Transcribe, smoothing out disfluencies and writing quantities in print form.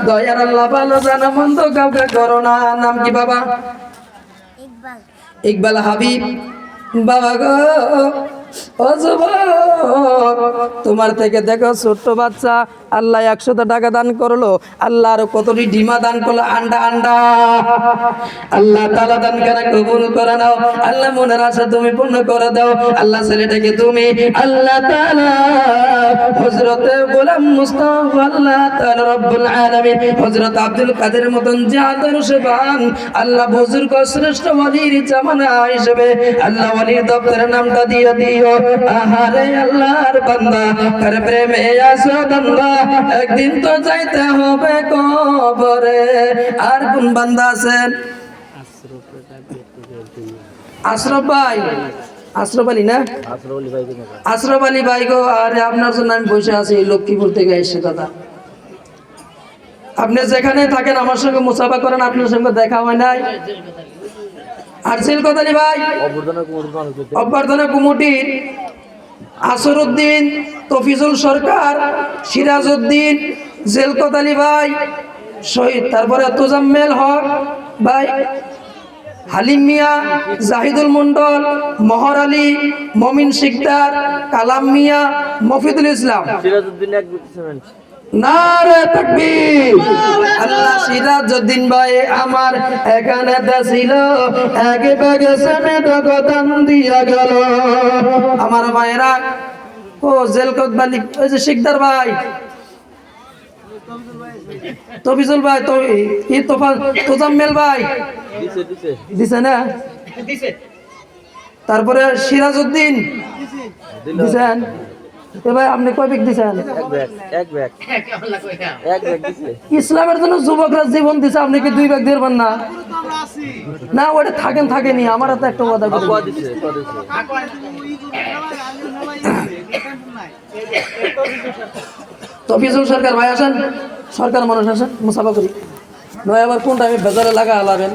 দয়ার আল্লাহ ভালো জানা মন্দ কাউকে করো না। নাম কি বাবা? ইকবাল। ইকবাল হাবিব। বাবা গো, ও যুবক, তোমার থেকে দেখো ছোট্ট বাচ্চা আল্লাহ 100 টাকা দান করলো, আল্লাহ আরো কতটি ডিমা দান করলো, আন্ডা আন্ডা। আল্লাহ তাআলা দান করে কবুল করে নাও। আল্লাহ মনের আশা তুমি পূর্ণ করে দাও। আল্লাহ ছেলেটাকে তুমি আল্লাহ তাআলা হযরতে গোলাম মুস্তাফা আল্লাহ তাআলা রব্বুল আলামিন হযরত আব্দুল কাদের মতন যে আদর্শবান আল্লাহ বুজুর্গ শ্রেষ্ঠ ওলির জামানা হিসেবে আল্লাহ ওলির দপ্তরের নামটা দিয়ে দিও। আহারে আল্লাহর বান্দা, কার প্রেমে আসো বান্দা, একদিন তো যাইতে হবে কবরে। আর কোন বান্দা আছেন? আশরাফ ভাই, আশরাফ আলী না? আশরাফ আলী ভাই গো, আরে আপনার জন্য আমি বসে আছি লক্ষ্মীপুর থেকে এসে। দাদা আপনি যেখানে থাকেন আমার সঙ্গে মুসাফা করেন, আপনার সঙ্গে দেখা হয় নাই। আর সিলকতালি ভাই অভ্যর্থনা কমিটির আসরউদ্দিন, তফিজুল সরকার, সিরাজউদ্দিন, জেলকতালি ভাই শহীদ, তারপরে তোজাম্মেল হক ভাই, হালিম মিয়া, জাহিদুল মন্ডল, মহর আলী, মমিন শিকদার, কালাম মিয়া, মফিদুল ইসলাম, নারে তাকবীর। আল্লাহ সিরাজউদ্দিন ভাই আমার এখানে ছিল, এক ব্যাগে সেমেন্ট গদান দিয়া গেল। আমার ভাইরা ও জেলকত বালি, ওই যে শিকদার ভাই, তফিজুল ভাই, তো ই তোজাম্মেল ভাই দিছে না? তারপরে সিরাজউদ্দিন দিছেন। ভাই আপনি কয় ব্যাগ দিছেন? ইসলামের জন্য যুবকরা জীবন দিছে, আপনি কি 2 ব্যাগ দিবেন না? না ওটা থাকেনি। আমার হাতে একটা কথা তফিজুল সরকার ভাই আসেন, সরকার মানুষ আসেন, মুসাফা করি নয়। আবার কোন টাইমে বেজারে লাগা হালাবেন।